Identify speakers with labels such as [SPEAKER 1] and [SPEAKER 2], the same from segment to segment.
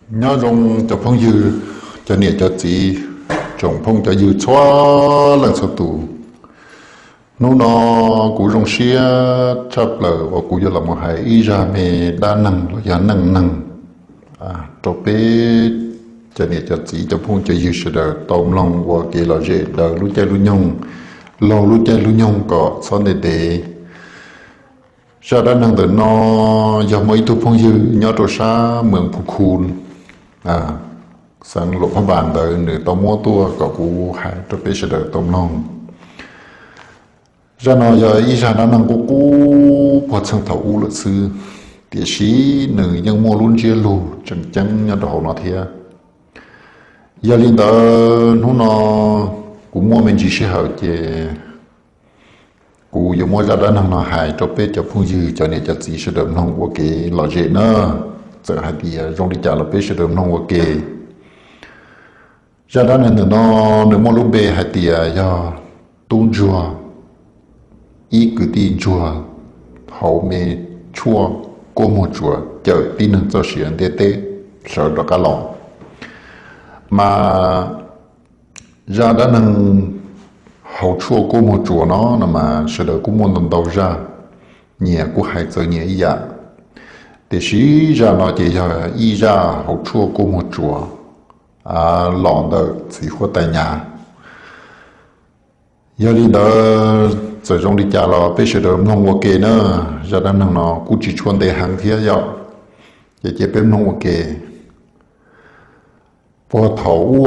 [SPEAKER 1] nhớ rong cho phong dư cho nè cho chị trồng phong cho dư xóa lần sau tù nó cú rong xia chấp lờ và cú giờ là một hải y ra mẹ đa năng rồi giá năng năng cho bé cho nè cho chị cho phong cho dư sẽ đỡ tôm lòng và kỳ là dễ đỡ lúc chơi lúc nhung lâu lúc chơi lúc nhung có sau này để ra đa năng từ nó giờ mấy tu phong dư nhớ trôi xa mường phục khôn sang lộ phá bản tới nửa tàu mua tua có cú hải cho bé sẽ đỡ tôm lòng ra nó giờ ý ra nó năng cú bớt sang thầu u luật sư địa sĩ nửa nhưng mua luôn chia lù chẳng chẳng nhớ đồ nó thia giờ liên tới nó cũng mua mình chỉ sẽ hậu chế cú giờ mua ra đó năng nó hại cho bé cho phong dư cho nên cho gì sẽ đỡ lòng của cái lò dễ nữa giờ hai thì trong đi chợ là bé sẽ đỡ lòng của cái ra đó nên nó mua lúc bé hai thì do tung chùa ý cứ tin chùa hậu mê chùa cô một chùa chờ tin hơn cho sự tê tê sợ đó cả lòng mà ra đó nâng hậu chùa cô một chùa nó là mà sợ đợi cũng muốn lần đầu ra nhẹ của hai giờ nhẹ ý dạ để sĩ ra nó chỉ giờ ý ra hậu chùa cô một chùa lọn đợi chỉ có tại nhà giờ đi đó giờ trong đi chợ là bây giờ đó nông ok nữa giờ đang nông nó cũng chỉ chuẩn để hàng thiết giờ chỉ bên nông ok bỏ thầu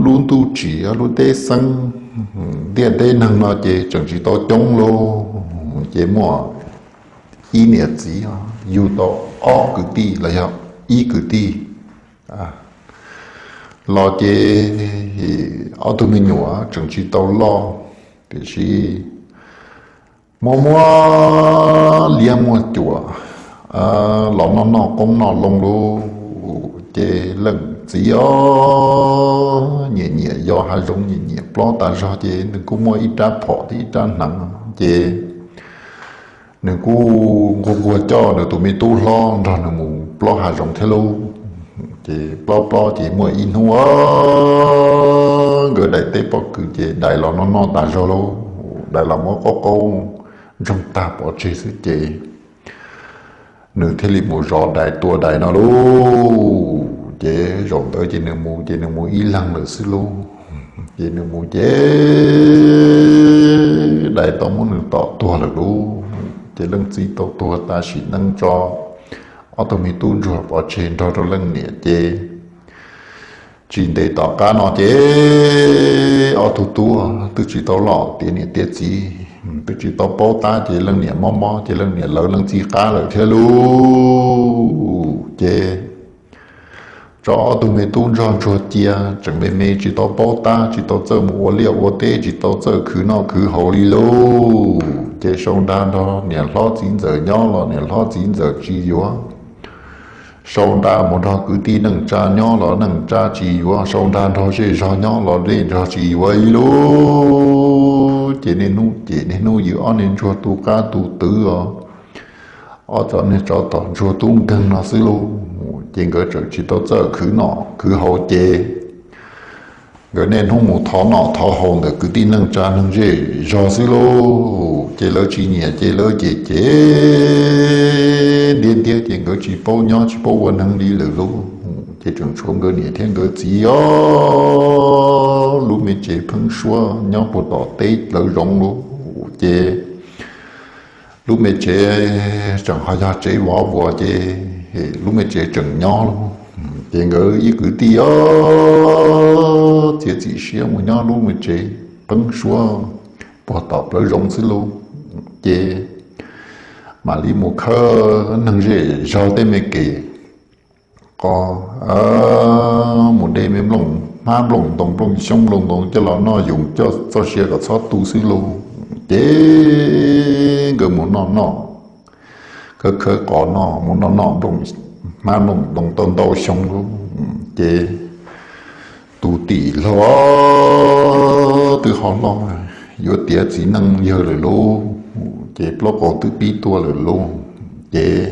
[SPEAKER 1] luôn tu chỉ luôn để sang điện để nông nó chỉ chẳng chỉ to trống lô chỉ mua ý nghĩa gì dù to cứ đi là giờ ý cứ đi lo chế ở tụi mình nhỏ chẳng chỉ tao lo để chỉ mua liam mua chùa lo nó cũng nó lông lô chế lần chỉ ở nhẹ nhẹ do hai giống nhẹ nhẹ lo ta ra chế đừng có mua ít ra phỏ thì ít ra nặng chế đừng có cho được tụi mình tu lo rồi đừng muốn lo hai giống thế luôn chỉ lo chỉ mua in hoa người đại tế bỏ cứ chỉ đại lo nó ta rồi luôn đại lo mới có câu trong ta bỏ chế sự chỉ nửa thế li mua rõ đại tua đại nó luôn chỉ rộng tới chỉ nửa mua y lăng nữa xí luôn chỉ nửa mua chế đại tao muốn nửa tọ tua là luôn chỉ lăng gì tao tua ta chỉ nâng cho ở tụi mình tuôn rồi bỏ trên đó rồi lần nè chế chỉ để tỏ cá nó chế ở tụi tua tôi chỉ tao lọ tiền nè tiền gì tôi chỉ tao bao ta chế lần nè mò chế lần nè lỡ lần gì cá lỡ theo luôn chế cho tụi mình tuôn rồi cho chia chẳng mấy mấy chỉ tao bao ta chỉ tao chơi mua liệu mua tê chỉ tao chơi cứ hậu đi luôn chế xong đan đó nè lo 9 giờ nhỏ lo nè lo 9 giờ chi vô sau đó một đó cứ tin nâng cha nhỏ là nâng cha chỉ qua sau đó đó sẽ cho nhỏ là lên cho chỉ vậy luôn chỉ nên nu dự án nên cho tu cá tu tử ở chỗ này cho tao cho tu cần nó xí luôn chỉ cái chỗ chỉ tao chơi cứ hậu chế cái nên không một thọ hồn được cứ tin nâng cha nâng gì cho xí luôn chế lỡ chỉ nhẹ chế lỡ chế điên tiếc chế cái chỉ bao nhỏ chỉ bao quần hăng đi lỡ luôn chế trường xuống cái nhẹ thiên cái chỉ lúc mình chế phăng xua nhỏ bộ tỏ tê lỡ rong luôn chế lúc mình chế chẳng hay ra chế vỏ chế lúc mình chế chẳng nhỏ luôn chế cái ý cứ tí chế chỉ xíu một nhỏ lúc mình chế phăng xua bỏ tỏ lỡ rong xí luôn chế mà li một khơ nâng dễ cho tới mấy kỳ có một đêm em lồng má lồng đồng xong lồng cho nó dùng cho xe có sót tu xí luôn chế người muốn nó khơ có nó muốn nó đồng má lồng tôn đầu xong luôn chế tu tỷ lo từ họ lo vô tiệt chỉ nâng giờ rồi luôn chế block có tự bí tua rồi luôn chế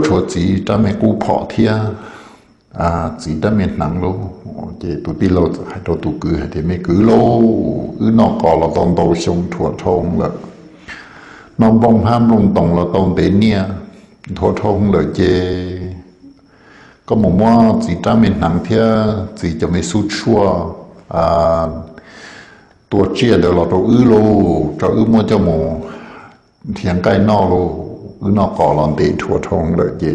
[SPEAKER 1] chỗ chỉ ta mẹ cú phỏ thia chỉ ta mẹ nặng luôn chỉ tụi đi lâu hay đồ tụi cứ hay thì mẹ cứ lâu cứ nó có là tông đầu sông thua thong là nó bông ham lung tông là tông đến nia thua thong là chế có một món chỉ ta mẹ nặng thia chỉ cho mẹ sút chua tua chia được là đồ ư lô cho ư mua cho mồ thiang cái nọ lô ư nó có là để thua thong là chế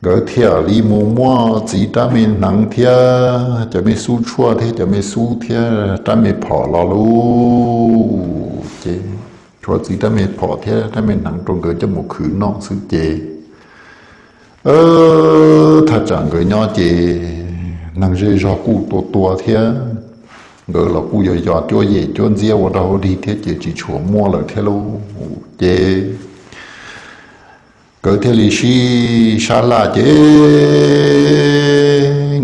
[SPEAKER 1] gỡ theo đi mua chỉ ta mình nặng theo cho mình su chua thế cho mình su theo ta mình bỏ lò lu chế chua chỉ ta mình bỏ theo ta mình nặng trong gỡ cho một khử non sự chế thật chẳng gỡ nhỏ chế nặng dễ do cụ tua theo gỡ là cụ giờ cho gì cho riêng vào đâu đi theo chế chỉ chua mua là theo lu chế cái thế li si sa la chế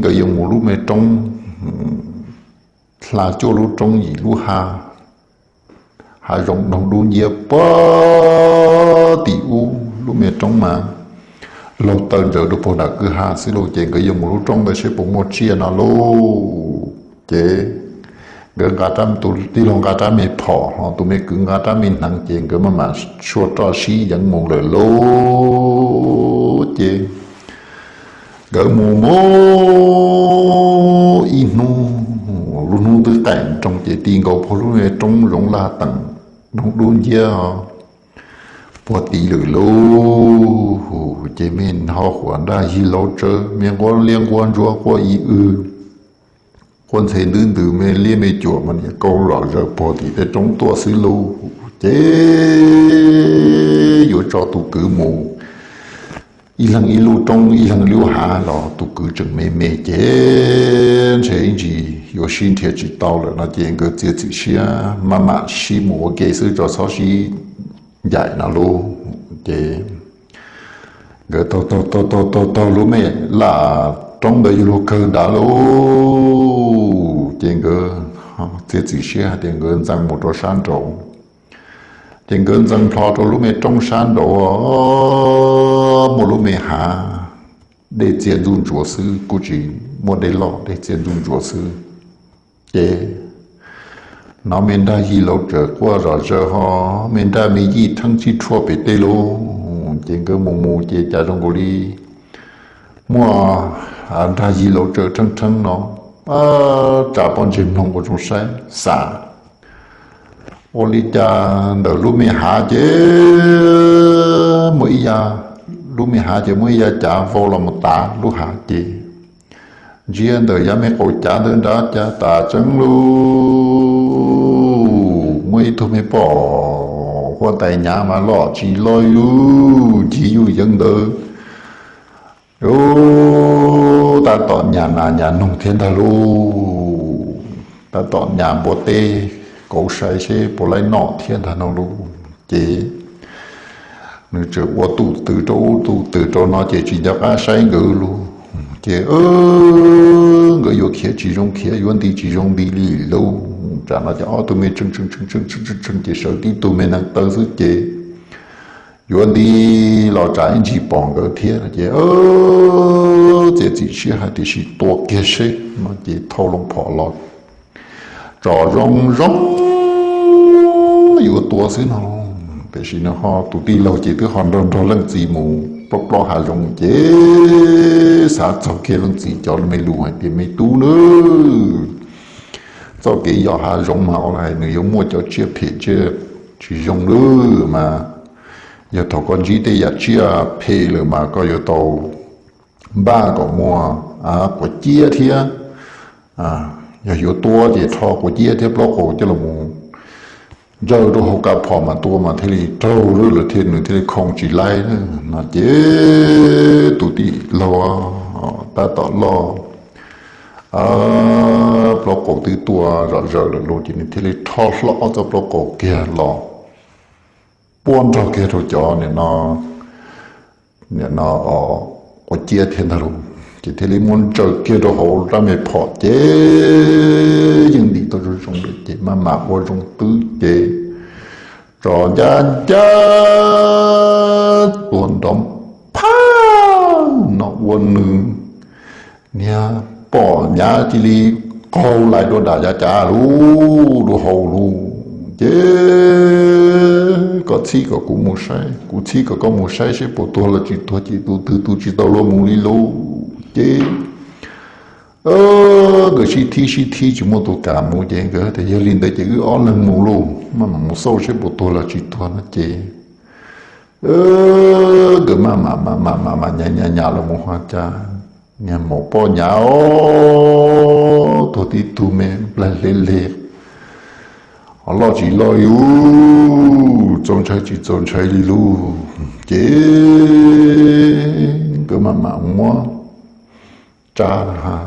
[SPEAKER 1] cái dùng một lúc mẹ trong là cho lúc trong gì lúc hà rộng đồng đun dẹp bó tiểu lúc mẹ trong mà lâu tận giờ được phụ đặc cứ hà xí lô chế cái dùng một lúc trong đây sẽ bụng một chia nào lô chế cái gà trăm tụi đi lòng gà trăm mẹ phò họ tụi mẹ cứng gà trăm mình nặng chén cái mà xua cho xí dẫn một lời lô chế cái mù mô in nu luôn nu tư cảnh trong chế tiền cầu phô lúc này trong rộng la tầng trong đun chia bỏ tí lời lô chế mình họ khoản ra hi lô trơ miệng quan liên quan chúa qua ý con thấy đơn từ mẹ liên mẹ chùa mà những câu rõ ràng bỏ thì để trong tua xứ lưu chế dù cho tụ cứ mù y lăng y lưu trong y lăng lưu hạ là tụ cứ chừng mẹ mẹ chế chế gì dù xin thiệt chỉ tao là nó tiền cái chế chỉ xia mà xí mù cái sự cho sao xí dạy nó luôn chế cái to lúc mẹ là trong đời lúc cơ đã luôn tiền cơ thế chỉ xe tiền cơ rằng một trò san trổ tiền cơ rằng thọ trổ lúc mẹ trong san trổ một lúc mẹ hạ để tiền dùng chúa sư cụ chỉ một để lọ để tiền dùng chúa sư chế nó mình đã hi lâu trở qua rõ giờ họ mình đã mấy gì thăng chi chua bị tê lô tiền cơ mù chế trả trong cổ đi mua ra gì lâu trở thân nó trả bọn chim không có trong sáng xả ô lý cha đỡ lúc mình hạ chế mỗi giờ lúc mình hạ chế mỗi giờ trả vô là một tạ lúc hạ chế riêng đỡ giá mấy cổ trả đơn đó trả tạ chân luôn mấy thôi mới bỏ qua tay nhà mà lọ chỉ lôi luôn chỉ dụ dân đỡ ta tọt nhà nông thiên ta lu ta tọt nhà bộ tê cổ sai xe bộ lấy nọ thiên ta nông lu chế nếu chờ qua tụ từ chỗ nó chỉ cho cá sai ngữ lu chế người yêu kia chỉ dùng kia yêu đi chỉ dùng đi lì lu trả nó cho tụi mình chừng chỉ sợ đi tụi mình năng tơ sức chế yuan đi lo trái chỉ bằng cái thiên là chế chế chỉ chỉ hay thì to kia xe mà chế thâu lông phò lọt trò rongอยู่ตัวซื้อน้องแต่สินะฮะตุตีเราchế thứ hòn rong rong lăng chỉ mù bóc lo hà rong chế sát sau kia lăng chỉ cho mấy lù hay thì mấy tú nữa sau cái giờ hà rong mà ở lại người yêu mua cho chia phê chia chỉ rong nữa mà giờ thầu con chỉ để giờ chia phê rồi mà có giờ tàu ba có mua của chia thì giờ有多的超过节的不好就了么，giờ đó họ cả phò mà tua mà thế thì trâu rồi là thế nữa thế không chỉ lại nữa là chế tụi đi lo ta tỏ lo lo cổ từ tua rồi là lo chỉ nên thế thì thọ lo cho lo cổ kia lo buôn cho kia rồi cho nên nó có chia thiên thà luôn chỉ thế thì muốn chơi kia đồ hậu ra mày phò chế nhưng đi tôi rồi trong để chế mà qua trong tứ chế trò gian cha tuần đom pa nó quân nữ nha bỏ nhà chỉ li câu lại đồ đá cha lu đồ hầu lu chế có chi có cũng mua sai cũng chi có mua sai sẽ bộ tôi là chỉ chỉ tao lo mua li lu chế cái chi thi chỉ mua tôi cả mua chế cái thì giờ linh tới chỉ cứ on lần mua luôn mà mua sâu sẽ bộ tôi là chỉ tôi nó chế cái mà nhà là mua hoa cha nhà một po nhà tôi đi tu mẹ lại lê họ lo chỉ lo yêu trông chơi đi lu chế cái mà mua cha ha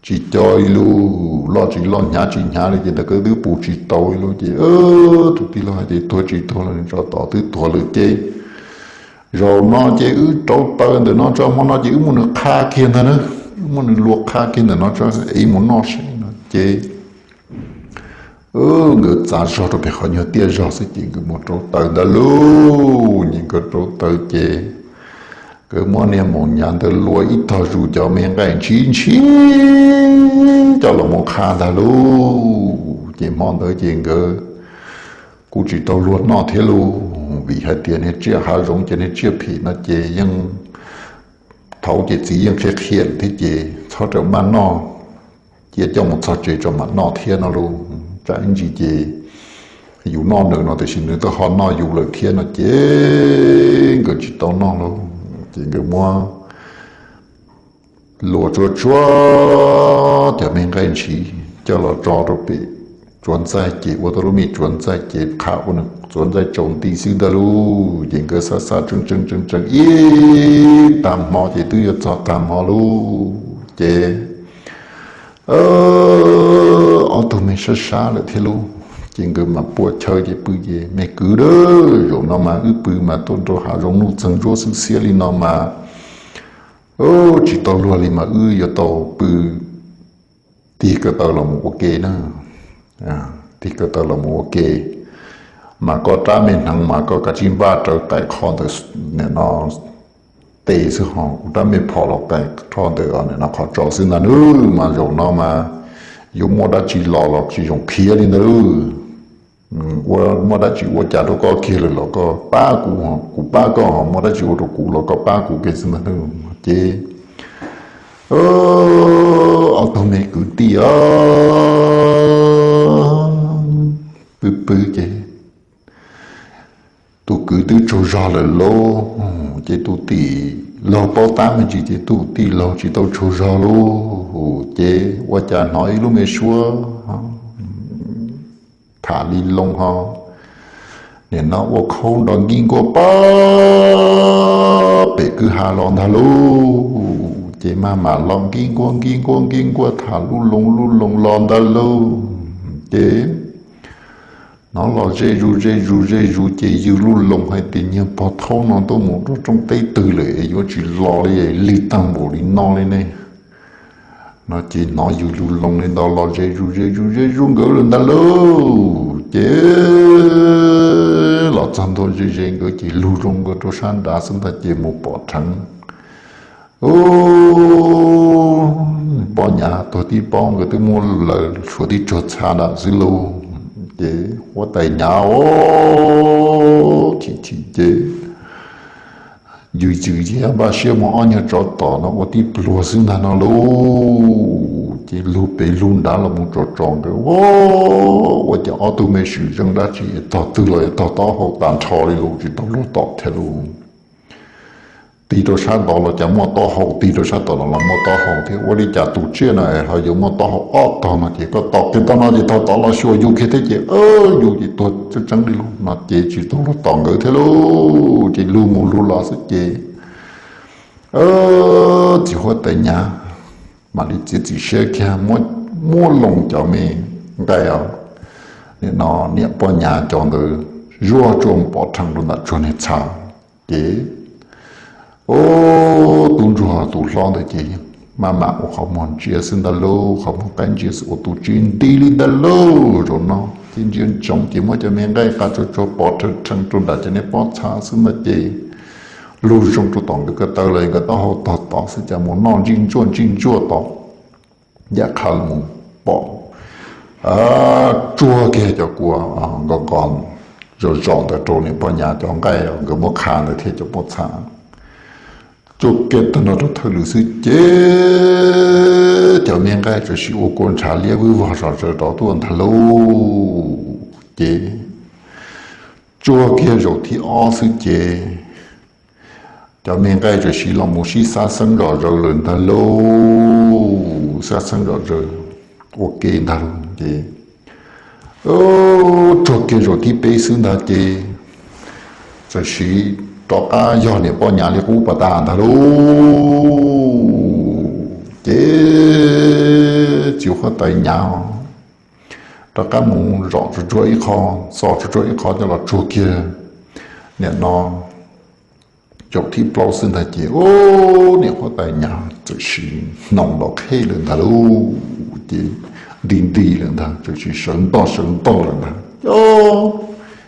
[SPEAKER 1] chỉ chơi lu lo chỉ lo nhà để chỉ là cái đứa bù chỉ tôi lu chế tôi đi lo thì tôi chỉ tôi là cho tỏ thứ tôi là chế rồi nó chỉ trâu tơ để nó cho nó chỉ muốn được kha kia thôi nữa muốn được luộc kha kia để nó cho ý muốn nó sẽ nó chế người ta cho tôi phải hỏi nhiều tiền rồi sẽ chỉ cái một trâu tơ đó luôn những cái trâu tơ chế cái món này một nhà từ lúa ít thôi dù cho mình cái chín cho là một kha đó luôn chỉ món tới chuyện cái cú chỉ tàu luôn nó thế luôn vì hai tiền này chia hai giống cho nên chia phí nó chế nhưng thấu chế chỉ nhưng sẽ hiện thế chế sau trở ban nó chế cho một sao chế cho mặt nó thiên nó luôn trái anh gì chế dù nó được nó thì xin nữa tôi họ nó dù lời thiên nó chế người chỉ tàu nó luôn chỉ người mua lúa chua thì mình cái gì cho nó cho được bị chuẩn sai chế của tôiมีchuẩn sai chế khảo nữa chuẩn sai trồng tí xíu đó luôn những cái sa chân ý tạm mò chế tôi cho tạm mò luôn chế ở tụi mình sa là thế luôn những cái mà buộc chơi chế bự chế mẹ cứ đó rồi nó mà cứ bự mà tôi cho hạ giống nụ chân cho sự xia đi nó mà chỉ tao luôn đi mà giờ tao bự thì cái tao là một cái nữa thì cái tao là một cái mà có trả mình thằng mà có cả chim ba trở tại con từ nó tê sự họ đã mình phò lọc tại con từ ở nó khó cho xin là nữa mà dùng nó mà dùng mua đã chỉ lọ chỉ dùng kia đi nữa mua đã chỉ mua trả đâu có kia rồi nó có ba cụ ba có mua đã chỉ mua đồ cụ nó có ba cụ cái xin là nữa chứ ở tao mày cứ tía bự chứ tôi cứ từ chỗ ra là lô chứ tôi tì lô bao tám mình chỉ tôi tì lô chỉ tôi chỗ ra lô chứ qua cha nói lúc mấy xưa thả đi lông ha nên nó qua không đòn kinh qua ba để cứ hà lon thả lô chứ mà lon kinh qua thả lu lông lon thả lô chứ nó là dây ru chỉ dư luôn lồng hay tiền như bỏ thâu nó tôi muốn nó trong tay từ lệ vô chỉ lo đi li tăng bộ đi no lên này nó chỉ nói dư luôn lồng lên đó là dây ru gỡ lên đó luôn chứ là chân thôi dây gỡ chỉ lưu rong gỡ cho san đá xong ta chỉ một bỏ trắng bỏ nhà tôi đi bỏ người tôi mua lời số đi cho xa đã dư lâu chế qua tay nhau chỉ chế dù chế ba xe mà anh nhớ cho tỏ nó qua tí lúa xương nó lú chế lú bể luôn đã là một trò tròn cái qua cho auto sử dụng đã chỉ tỏ từ lời tỏ hậu tàn trò đi luôn chỉ tỏ lúa tỏ theo luôn tí đồ sát đó là chẳng mua to hậu tí đồ sát đó là mua to hậu thì qua đi trả tụ chia này họ dùng mua to hậu to mà chỉ có to cái to nó chỉ to là xua dùng cái thế chỉ dùng chỉ to chắc chắn đi luôn mà chỉ to nó to ngỡ thế luôn chỉ lưu một lưu lo sức chỉ chỉ hoa tại nhà mà đi chỉ xe kia mua lồng cho mình cái à nên nó niệm bỏ nhà cho người rùa trộm bỏ thằng luôn là cho nên sao chỉ tụi rùa tụi lo đấy chị mà không muốn chia xin đã lâu không muốn cánh chia sự tụi chuyên đi lên đã lâu rồi nó chuyên chồng chỉ muốn cho mình cái cả cho bỏ thằng trong đã cho nên bỏ xa xin là chị lưu trong chỗ tòng cái tờ lời cái tao hồ tỏ sẽ chả muốn non chín chua tỏ giá khá là muốn bỏ chua kia cho của còn rồi chọn tại chỗ này bỏ nhà cho cái một khả này thì cho một sáng chúc kết nó rất thật sự chế cho miếng cái rồi sự ô con trả lia với vào rồi đó tuần thà lâu chế chua kia rồi thì ó sự chế cho miếng cái rồi sự lòng một sự xa sân rồi lần thà lâu xa sân rồi ok thà luôn chế chua kia rồi thì bế xứng thà chế rồi sự đó cả do này bỏ nhà đi cũ bà ta thà lâu chế chịu khó tay nhau đó cả muốn rõ cho chuỗi khó so cho chuỗi khó cho là chua kia nè nó chọc thì bao sinh thay chế nè khó tay nhau chỉ是弄到黑人他喽chế đình đi lên ta chỉ是神道lên ta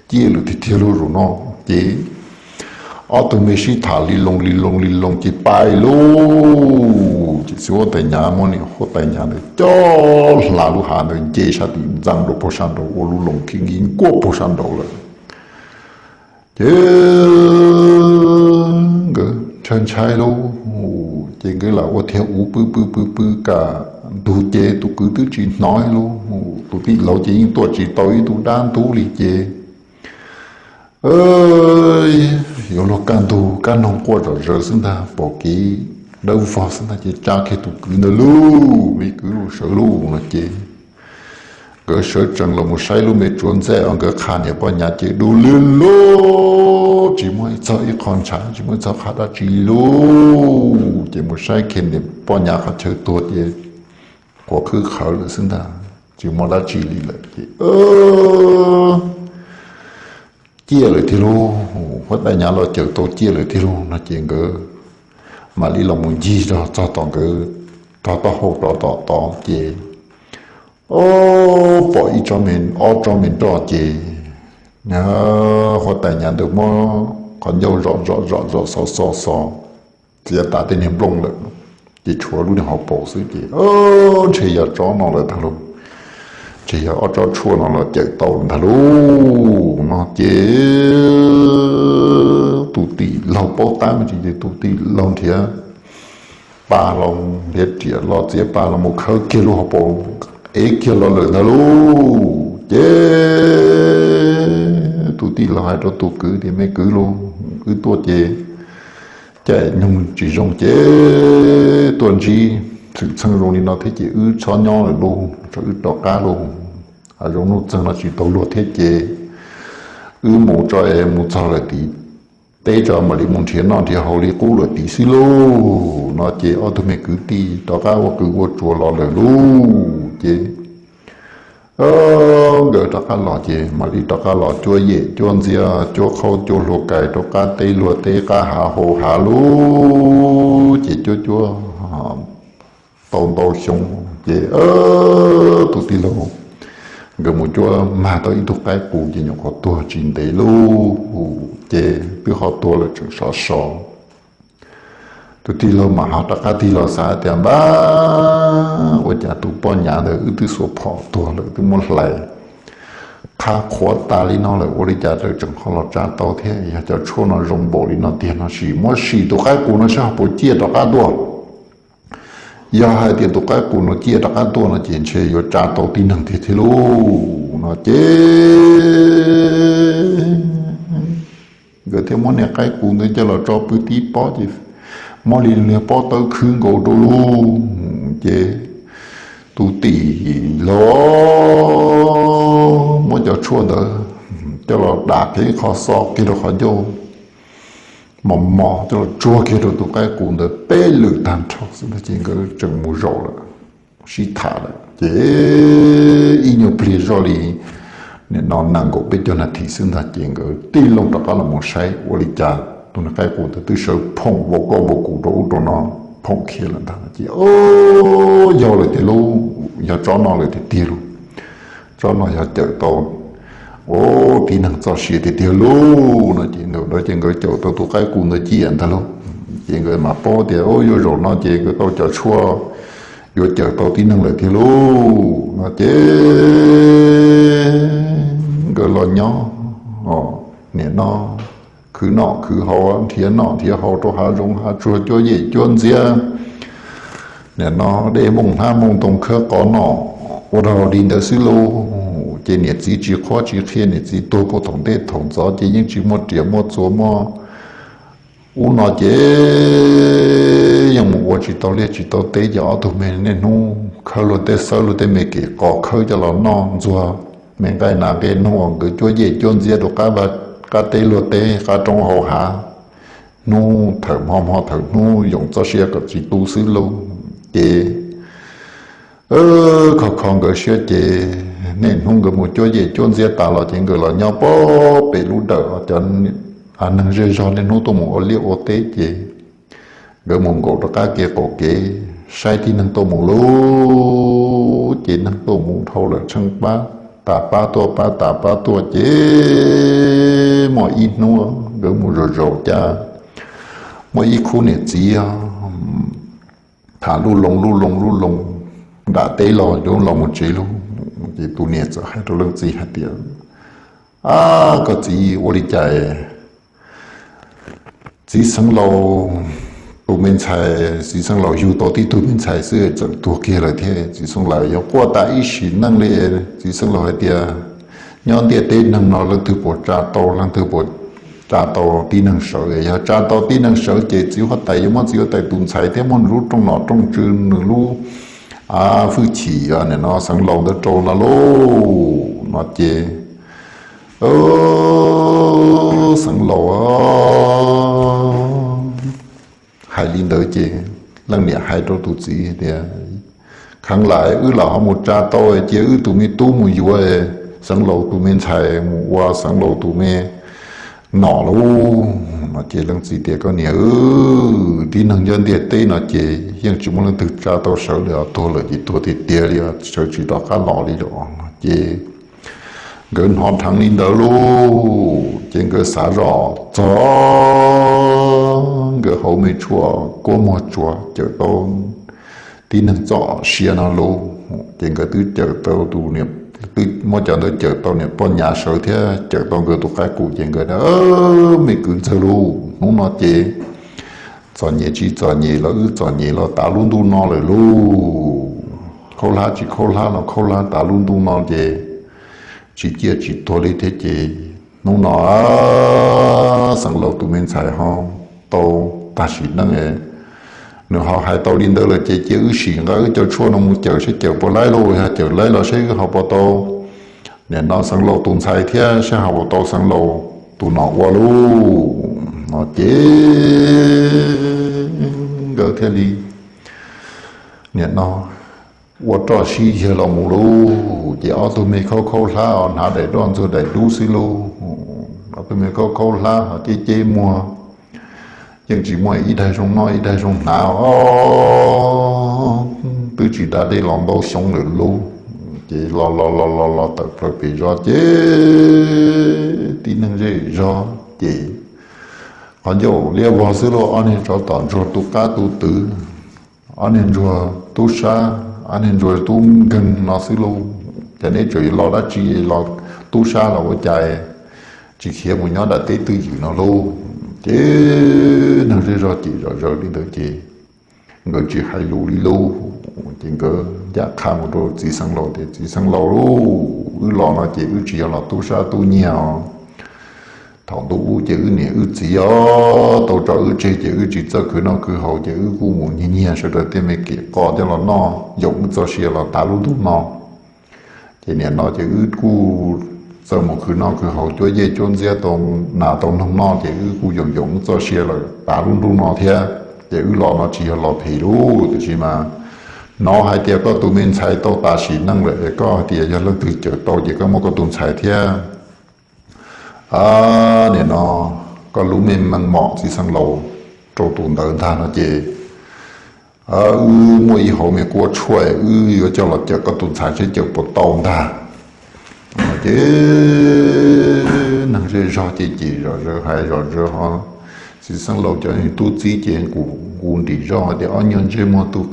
[SPEAKER 1] chế了thì theo rồi nó chế automation thả li lông chỉ bài lô chỉ số tại nhà mà này họ tại nhà này cho là lu hà này chế sát đi răng đồ bổ sang đồ ô lu lông kinh nghiệm qua bổ sang đồ rồi chế cái chân trái lô chế cái là ô theo u bự cả tu chế tu cứ tự chỉ nói luôn tu tí lâu chỉ tu chỉ tối tu đan tu li chế ơi有了干都干弄过着热身的保给đâu phát sinh ra chỉ cha khi tụ cứ nó lu vì cứ lu sợ lu nó chỉ cái sợ chẳng là một sai lu mẹ chuẩn xe ông cái khả này bao nhà chỉ đủ lên lu chỉ mới cho ít con trái chỉ mới cho khá đã chỉ lu chỉ một sai khi này bao nhà khá chơi tốt vậy có cứ khởi là sinh ra chỉ mới đã chỉ lý lại chỉ chia lại thì luôn, phát đại nhà lo chở tổ chia lại thì luôn, nó chuyện cái mà đi lòng muốn gì đó cho toàn cái to hộp to chê, bỏ ý cho mình đó chê, nhớ phát đại nhà được mà còn nhau rõ so, chỉ là ta tên niệm lông được, chỉ chúa luôn họ bỏ xứ chê, chỉ là cho nó là thằng luôn. Chỉ ở cho chua nó là chạy tàu thà lu nó chế tụ tì lâu bao tám chỉ tụ tì lâu thì ba lòng biết chỉ lo chế ba là một khơi kia lu học bộ ấy kia lo lợn thà lu chế tụ tì lo hai đó tụ cứ thì mấy cứ luôn cứ tua chế chạy nhung chỉ dùng chế tuần chi thực sự rồi nó thấy chỉ cho nhau là luôn rồi đỏ cá luôn rồi nó chân là chỉ tàu lúa thế chế một cho em một sao là tí tế cho mà đi muốn thiệt nó thì hậu đi cũ là tí xí lô nó chế ở thôi mình cứ tí đỏ cá và cứ qua chùa lò là luôn chế người đỏ cá lò chế mà đi đỏ cá lò chua dễ chua gì chua khâu chua lúa cải đỏ cá tây lúa tây cá hà hồ hà lú chế chua tàu xong chế tụi tì lâu gần một chỗ mà tôi ít cái cụ chỉ nhóc họ tua chín đấy luôn chế biết họ tua là chừng sọ tụi tì lâu mà họ đã cái tì lâu xa thì ba ở nhà tụi bọn nhà đấy tụi số phò tua là tụi muốn lại khá khó ta lý nó là ở đây nhà đấy chừng họ là cha tàu thế nhà cho chỗ nó rong bộ lý nó tiền nó xì mỗi xì tụi cái cụ nó sẽ học bộ chia tụi cái tua giờ hai tiền tụi cái cụ nó chia tụi cái tua nó chuyển chơi vô cha tàu tin thằng thì luôn nó chế cái thêm món này cái cụ nó cho là cho bữa tí bỏ gì món liền bỏ tới khương gỗ đồ luôn chế tụ tỷ lo mỗi giờ chua đó cho là đạp cái khó so kia nó khó vô mò cho là chua kia rồi tụ cái cụ nó bê lử tan trọc nó chỉ cái chừng mù rộ là xí thả là chế y nhiều plei rồi nên nó nặng gỗ bên cho nó thì xưng là chuyện cái tí lông đó là một sai ô lý cha tụ nó cái cụ nó từ sớm phong vô có bộ cụ đồ đồ nó phong kia là thằng chỉ giờ lại thì luôn giờ cho nó lại thì tiêu cho nó giờ chợ tàu ô thì năng cho xịt thì tiêu luôn nó chỉ người đó chỉ người chỗ tôi cái cuốn nó chuyện thôi luôn chỉ người mà bỏ thì ô vô rồi nó chỉ người tôi cho chua vô chợ tôi tí năng lại thì luôn nó chế người lo nhỏ nè nó cứ họ thì họ cho họ dùng họ cho gì cho gì nè nó để mông tông khơ có nó ở đó đi tới xí lô chỉ nè chỉ khó chỉ khi nè chỉ tôi có thằng để thằng gió chỉ những chỉ một điểm một số mà u nó chế nhưng mà chỉ tao tế cho tụi mình nên nó khơi lo tế sơ lo tế mấy cái có khơi cho nó non rồi mình cái nào cái nó cứ cho gì cho gì được cả tế lo tế cả trong hồ hạ nó thở hòm thở nó dùng cho xe cái chỉ tu sứ luôn chế không cái xe chế nên không có một chỗ gì cho gì ta là chỉ người là nhau bó bị lú đỡ cho anh năng rơi ra nên nó tôi một liệu ô tế chế gỡ một cổ đó cá kia cổ kế sai thì năng tôi một lú chế năng tôi một thâu là chân ba tạ ba tua chế mọi ít nữa gỡ một rồi cha mọi ít khu này gì thả lu lồng đã tế lò chỗ lòng một chế luôn thì tụ nhiệt rồi hay tụ lưng gì hạt tiền có gì ô đi chạy chỉ sống lâu tụ mình chạy chỉ sống lâu yêu tổ thì tụ mình chạy xưa chẳng tụ kia là thế chỉ sống lâu yêu qua tại ý chí năng lệ chỉ sống lâu hay tiền nhon tiền tên năng nó lần thứ bộ trả tàu tí năng sở ya trả tàu tí năng sở chỉ có tại mà chỉ có tại tụ chạy thế món rút trong nọ trong trường lu phước chỉ này nó sáng lâu đó trâu là lô nó chê sáng lâu hai linh đỡ chê lần này hai trâu tụt gì thì kháng lại là họ một cha tôi chê tụi mình tu mùi dùa sáng lâu tụi mình xài mùa qua sáng lâu tụi mình nọ luôn nó chê lần gì thì có nhiều đi nâng dân thì tê nó chê nhưng chúng mình thực ra tôi sợ là tôi là gì tôi thì tiền đi sợ chỉ đó cá lò đi đó chê gần họ thằng đi đó luôn trên cái xã rõ cho cái hậu mấy chùa có một chùa chợ tôi đi nâng rõ xia nó luôn trên cái thứ chợ tôi tu niệm tôi mỗi chợ tôi chợ tôi niệm bọn nhà sợ thế chợ tôi cái tôi cái cụ trên cái đó mình cứ chơi luôn nó nói chê cho nhẹ là ta luôn tu nó rồi luôn khâu lá nó ta luôn tu nó chê chỉ thôi lấy thế chê nó nói sang lâu tụi mình xài không tàu ta chỉ năng ấy nếu họ hai tàu lên đó là chê xỉn cái cho chua nó muốn chở sẽ chở bỏ lái luôn ha chở lái là sẽ họ bỏ tàu nên nó sang lâu tụi xài thế sẽ họ bỏ tàu sang lâu tụi nó qua luôn nó chế gỡ thế đi nè nó qua trò xí giờ là một lô chỉ ở tụi mình khâu lá ở nào để đoan rồi để đu xí lô ở tụi mình khâu lá ở chế mua nhưng chỉ mua ít hay trong nói ít hay trong nào tôi chỉ đã đi làm bao xong rồi lô chỉ lo tập rồi bị do chế tin năng gì do chỉ còn dầu lia vào xí lô anh em cho tận rồi tu cá tu tử anh em rồi tu sa anh em rồi tu gần nó xí lô cho nên chỉ lo đã chỉ lo tu sa là cái chạy chỉ khi một nhóm đã tới tư gì nó lô chứ nó rồi chỉ rồi đi tới chỉ người chỉ hay lù đi lô chỉ có giá khá một đồ chỉ sang lô thì chỉ sang lô lô nó chỉ là tu sa tu nhiều thằng tu chỉ nè chỉ tàu trợ chỉ cho cứ nó cứ hậu chỉกูmuốn nhẹ sau đó thì mấy cái có cho nó dùng cho xe là ta luôn tu nó thì nè nó chỉกูgiờ một cứ nó cứ hậu cho dễ chôn dễ tông nà tông thông nó chỉกูdùng cho xe là ta luôn tu nó thế chỉ nó chỉ là thì luôn thì mà nó hai tiệt có tụi mình xài tàu ta xí năng lại có tiệt giờ lúc từ chợ tàu chỉ có một cái tụi xài thế nè nó có lũ mình mang mỏ chỉ sang lầu trâu tụi đơn tha nó chê mỗi hậu mình qua chuối cho là chợ có tụi xài sẽ chợ bột tàu ta chứ chỉ rồi hay rồi họ chỉ sang lâu cho những tu chỉ chuyện của nguồn đi rồi để anh nhận chơi mà tu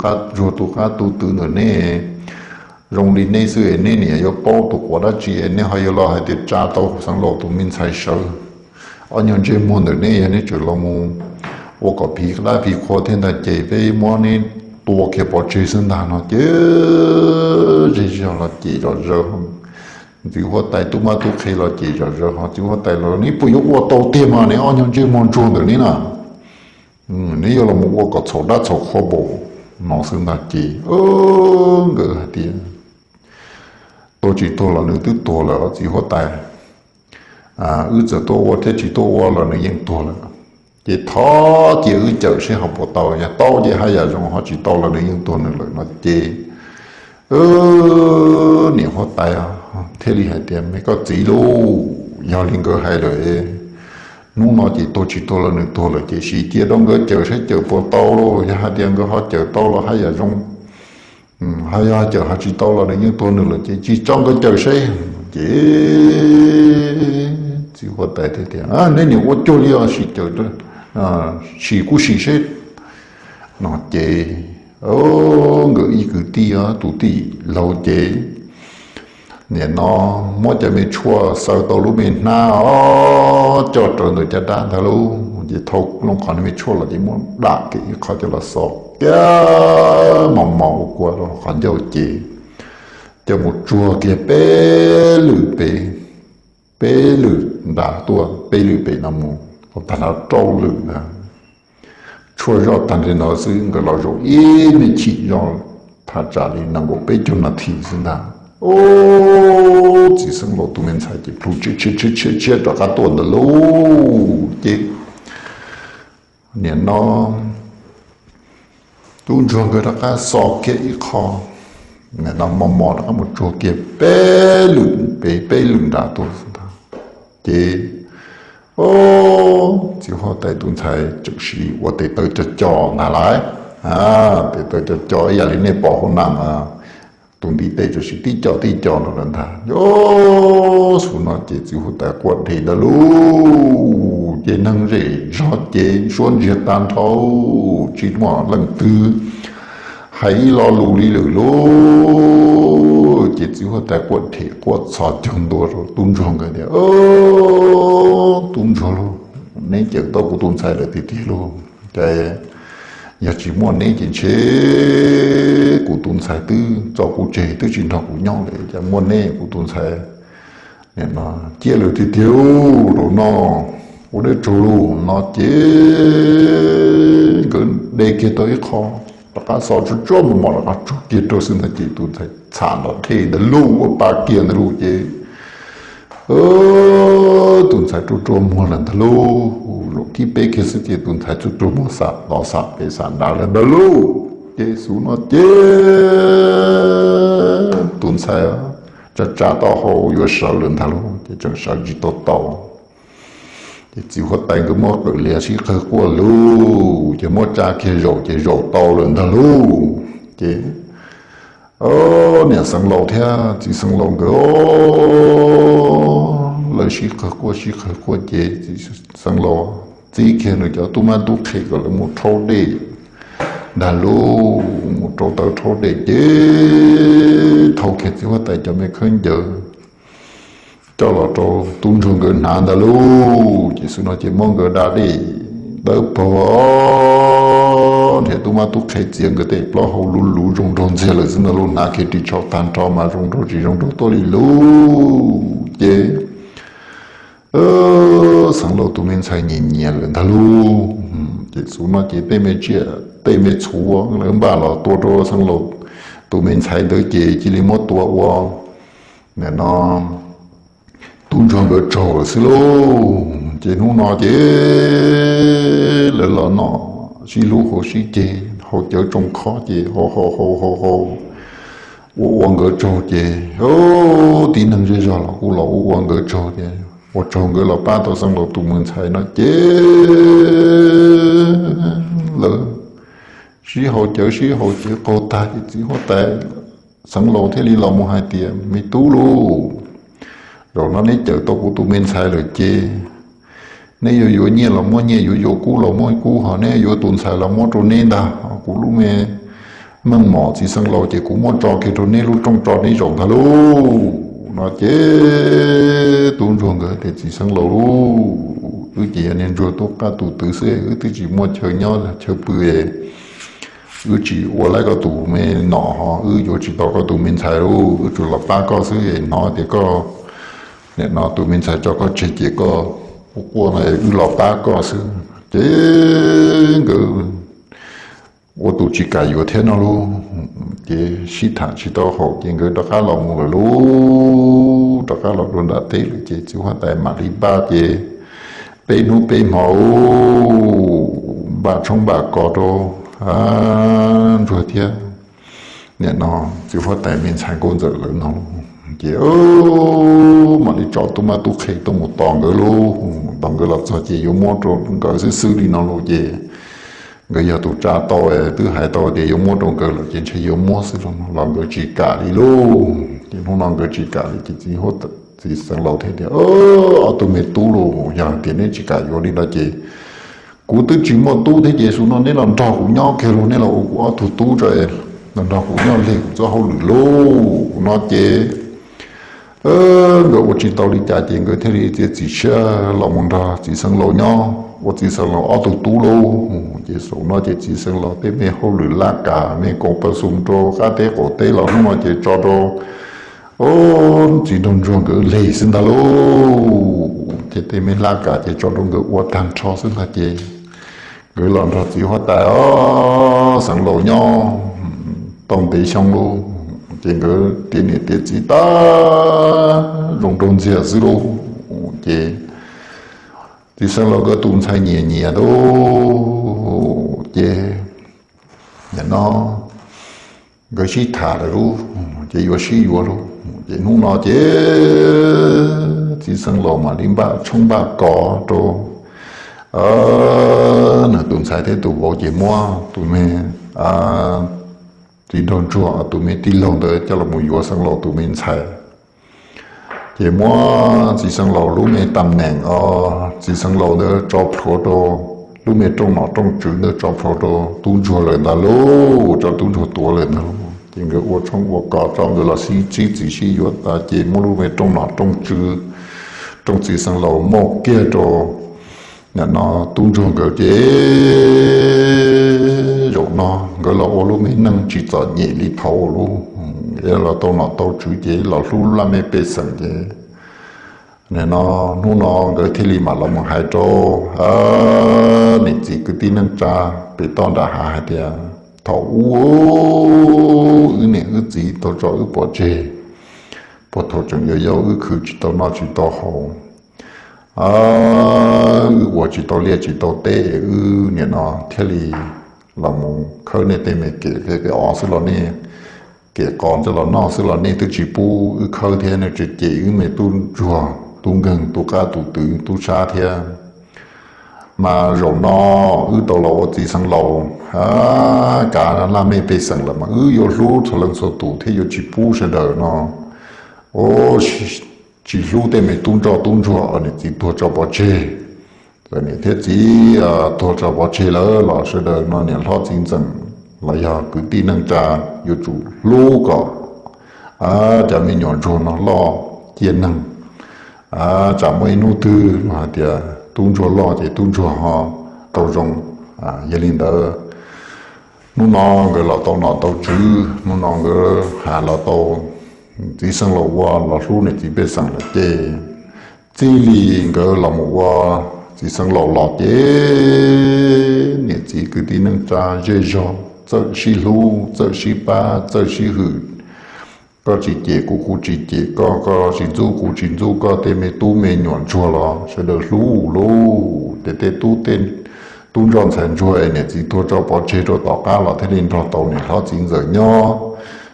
[SPEAKER 1] cá tu từ nữa nè rong đi nè xưa nè nè yo bao tu quá đã chỉ nè hay yo lo hay để trả tao sang lâu tu mình sai sâu anh nhận chơi mà nữa nè nè chơi lo mu 我个皮拉皮靠天的这边么呢多给把追生蛋了，这叫了这叫热哼，就我带都嘛都开了这叫热哈，就我带了你不用我到店嘛，你按样这么做的你呢？你要了么我个炒大炒可不，闹生那这，个的，多几多了你都多了，就我带啊，日子多我这几多我了你应多了。 chỉ thọ chỉ ở chợ sẽ học bộ tàu nhà tàu chỉ hay là trong họ chỉ tàu là được những tuần nữa nó chỉ niệm họ tài à thế thì hay tiền mấy có chỉ luôn giao liên cơ hay rồi lúc nó chỉ tôi là được tôi là chỉ kia đông cái chợ sẽ chợ bộ tàu luôn nhà hai tiền cái họ chợ tàu là hay là trong hay là chợ họ chỉ tàu là được những tuần nữa là chỉ trong cái chợ sẽ chỉ họ tài thế tiền nên nhiều tôi liao chỉ chợ đó chỉ cú chỉ xét nó chế người ý cứ ti tụ ti lâu chế nè nó mỗi giờ mình chua sau tàu lúc mình na cho trơn được cho đan thà luôn chỉ thâu long còn mình chua là chỉ muốn đạt cái khó cho là sọ cái mỏng qua rồi còn dầu chế cho một chua kia bê lử đã tua bê lử nằm mù thành nó trâu lử nè chua rõ thành thì nó sẽ cái lo rồi mình chỉ rõ thà trả đi năng bộ bê cho nó thì xin nào chỉ sinh lộ tụi mình sai chỉ phụ chia cho cả tuần đó luôn chứ nên nó tuôn cho người ta cả sọ kia khó nên nó mò nó có một chỗ kia bê lửng đã tôi chứ chỉ họ tại tuần sai trực sĩ và tại tới cho trò nào lại tại tới cho trò giờ này bỏ hôm nào tuần đi tới cho sĩ tí cho nó lần thà số nó chỉ họ tại quật thì đó luôn chỉ năng gì rót chỉ xuống diệt tan thâu chỉ mà lần tư hãy lo lù đi lử lô chỉ họ tại quật thì quật sọt trong đồ rồi tung rong cái này tung rong luôn nên chợ tao của tuần sai là thì luôn cái giờ chỉ muốn nên chỉ chế của tuần sai tư cho cụ chế tư truyền thống của nhau để cho muốn nên của tuần sai nên nó chia lửa thì thiếu rồi nó của đấy trù luôn nó chế cái đây kia tới khó tất cả số chút mà nó chút kia tôi xin là chỉ tuần sai sản nó thì để lưu ở ba kia nó lưu chế tuần sai chút mua lần thà lưu lúc khi bé kia sẽ chỉ tuần sai chút mua sạp nó sạp bé sản đào lên đó lưu chế số nó chế tuần sai cho trả tao hồ vừa sợ lần thà luôn chỉ chẳng sợ gì tốt tao chỉ chịu hết tay cái mót rồi lìa xí khơi qua luôn chỉ mót cha kia rồi tao lần thà luôn chỉ nè sang lâu thế chỉ sang lâu cái lời xí khơi qua chỉ sang lâu chỉ kia nữa cho tụi mình tụi khi gọi là một thâu đi đà lô một chỗ tao thâu đi chứ thâu kia chỉ hết tay cho mấy khơi giờ cho là cho tuân thường gần hạn đà lô chỉ sự nói chỉ mong gần đã đi đỡ bỏ thì tụi mình tụi khi chuyện cái đấy lo hậu lú rong xe là xin là luôn na khi đi cho tan cho mà rong chỉ rong tôi đi lú chứ sáng lâu tụi mình xài nhẹ lên thà lú chỉ số nó chỉ tê mê chúa nữa bà là tua sáng lâu tụi mình xài tới chỉ lấy một tua nên nó tuôn cho người trò xí lô chỉ nó chỉ là nó xí lú hồ xí chỉ hồ chở trong khó chỉ hồ uống người trò chỉ tí năng gì rồi là cũng là uống người trò chỉ我从个老爸到上老杜门才那接了，时候高大的只好带上老天里老母孩子没堵路，然后那你就到古杜门才了接， nên yo nhẹ là mua nhẹ yo cũ là mua cũ họ nên yo tuần sai là mua trộn nên đã cũ lúc mẹ măng mỏ chỉ sang lò chỉ cũ mua trò kia trộn nên lúc trong trò đi rộng thà luôn nó chế tuần ruộng cái thì chỉ sang lò luôn cứ chỉ nên rồi tốt cả tụ tự xe cứ chỉ mua chơi nhau là chơi bưởi cứ chỉ ở lại cái tụ mình nọ họ yo chỉ tao cái tụ mình xài luôn cứ là ba cái xe nọ thì có nên nó tụ mình xài cho có chỉ có qua này cứ lọt ta có sự chế cái ô tô chỉ cài vô thế nó luôn chế xí thẳng xí to hậu chế cái đó khá lòng rồi luôn đó khá lòng luôn đã thấy rồi chế chú hoa tại mà đi ba chế bê nú bê màu bà trong bà có đồ rồi thế nên nó chú hoa tại mình xài con rồi lớn nó chị mà đi cho tôi mà tôi khai tôi một tòn cái luôn tòn cái là cho chị vô mua trong cái sẽ xử lý nó luôn chị cái giờ tôi trả tỏi thứ hai tỏi thì vô mua trong cái là chị sẽ vô mua xử lý nó làm cái chỉ cả đi luôn chị không làm cái chỉ cả thì chị hốt chị sang lâu thế thì tôi mệt tu luôn giờ tiền này chỉ cả vô đi là chị cú tôi chỉ mua tu thế chị xuống nó nên làm trò cũng nhau kia luôn nên là thủ tu rồi làm trò cũng nhau liền cho hậu lửa luôn nó chị我知道你家庭个天里这只是老蒙他只生老鸟，我只生老奥都多咯，这说那这只生老对面后来拉嘎，面讲不送着，家底个底老那么这找着，只能装个累死的咯，这对面拉嘎这找着个我单超死的这，个老他只好带生老鸟，当地上咯。这个电力电子大，用中介是咯，这生了个东菜年年都，人喏，个是他的咯，这有是有咯，这弄那这生了嘛，零八冲八搞都，那东菜的都包这么，都没thì đồn chùa tụi mình tin lòng tới cho là một vua sang lò tụi mình xài chỉ mua chỉ sang lò lúc mình tầm nền chỉ sang lò nữa cho photo lúc mình trong nó trong chữ nữa cho photo tung chùa lên là lô cho tung chùa tua lên đó chỉ cái ô trong ô cỏ trong rồi là chỉ vua ta chỉ mua lúc mình trong nó trong chữ trong chỉ sang lò một kia cho nhận nó tung chùa cái chế rồi nó cái là ô lúc mình nâng chỉ cho nhẹ lý thầu luôn cái là tao nó tao chú chế là lúc làm mấy bê sẵn chế nên nó cái thế li mà là một hai chỗ nên chỉ cứ tin nâng cha bị tao đã hạ thì thầu này cái gì tao cho cái bỏ chế bỏ thầu chẳng yêu cái khử chỉ tao nó chỉ tao hậu我chỉ tao liệt chỉ tao tê nên nó thế li là một khởi này tên mình cái ó xí lo nè cái con cho nó xí lo nè tôi chỉ bu khởi thế này chỉ mình tuôn chùa tuôn gần tuôn cá tuôn tử tuôn xa thế mà rồi nó tàu lò chỉ sang lò cả làm mấy bê sang là mà vô lú thằng lần số tụ thế vô chỉ bu sẽ đỡ nó chỉ lú tên mình tuôn chùa này chỉ tuôn cho bỏ chê rồi này thế chỉ thua cho bỏ chơi lỡ là sẽ đời nó nhận lo chính dân là do cứ tin năng trà yêu chủ lô cọ chả mình nhọn cho nó lo chiến năng chả mấy nô tư mà thì tung cho lo thì tung cho họ tàu rồng gia đình đỡ nó cái là tàu chứ nó cái hà là tàu chỉ sang là qua là số này chỉ biết sang là chê chỉ liền cái là một qua chỉ sang lò chế nè chỉ cứ tin năng cha dễ dò giờ xí lu giờ xí ba giờ xí hử có chỉ chế cụ chỉ chế có chỉ du có tên mê tu mê nhọn chua lò sẽ được lu để tu tên tu tròn thành chua nè chỉ thua cho bỏ chế cho tàu cá là thế nên cho tàu này nó chính giờ nho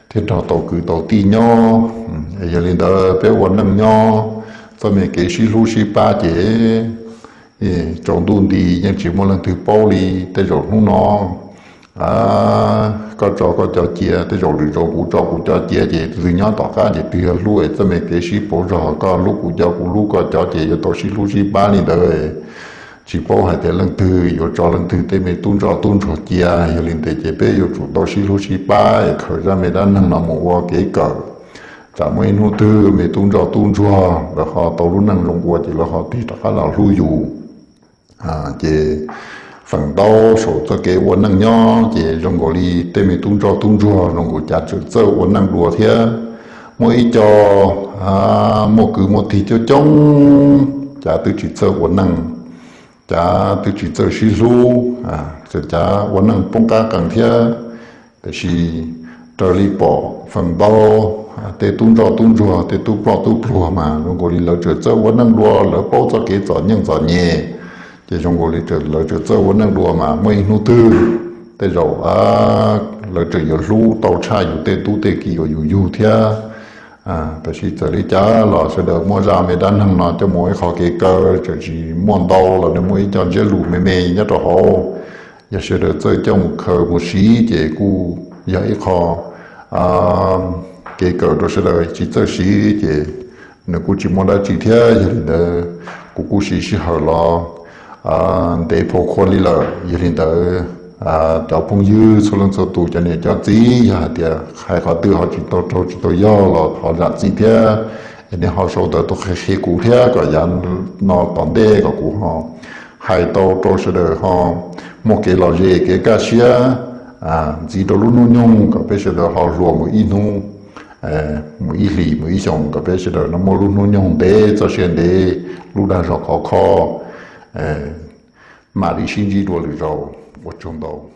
[SPEAKER 1] thế cho tàu cứ tàu ti nho giờ lên đó bé quần năng nho cho mẹ cái xí lu xí ba chế trong đun đi nhưng chỉ một lần thứ bao đi tới rồi không nó có cho chia tới rồi cũng cho chia thì từ nhỏ tỏ cả thì từ lúc ấy cho mấy cái ship bỏ rồi có lúc cũng cho lúc có cho thì cho tôi ship lúc ship ba đi đời chỉ bảo hai thế lần thứ yêu cho lần thứ thế mấy tuôn cho chia yêu linh thế chế bé yêu chủ đó xí lu xí ba khởi ra mấy đàn năng nằm mua cái cờ chả mấy nô tư mấy tuôn cho là họ tàu lu năng lông qua chỉ là họ thì tất cả là lu dù chế phần đau số cho cái quân năng nhỏ chế trong gọi đi thế mấy tuôn cho trong gọi chả chữ cho quân năng đùa thế mỗi cho một cứ một thì cho trong chả từ chỉ cho quân năng chả từ chỉ cho sĩ du chả quân năng phong ca càng thế để sĩ trở đi bỏ phần đau để tung cho để tu pro mà trong gọi đi lỡ cho quân năng đùa lỡ bao cho cái cho nhân cho nhẹ chỉ trong gọi đi lỡ cho quân năng đùa mà mấy nô tư để rồi lỡ cho yêu lu tàu cha yêu tê tu tê kỳ yêu thếแต่สิจะได้จ้าหล่อเสด็จมัวจาไม่ดันทางนอนจะมวยขอเกเกอร์จะจีม่วนโตเราเนี่ยมวยจอนเจลูไม่เมย์ยัดตัวเขาอย่าเสด็จเจอเจ้ามุขมุสีเจกูอย่าอีคอเกเกอร์ตัวเสด็จจีเจอสีเจเนี่ยกูจีมัวได้จีเทียอย่าเดินกูสีสีหล่อเดี๋ยวพอคนลีเลยอย่าเดินcháu phong dư số lần số tụ cho nên cháu chỉ thì hai họ tự họ chỉ tôi do là họ đặt gì thế nên họ số đó tôi khi cụ thế có dàn nó tòn đê của cụ họ hai tôi sẽ được họ một cái lò gì cái cá xía chỉ tôi luôn nhung có bây giờ họ lùa một ít nu một ít lì một ít xong có bây giờ nó mua luôn nhung để cho xem để lúc đó họ khó mà đi xin gì đồ rồi 我中到。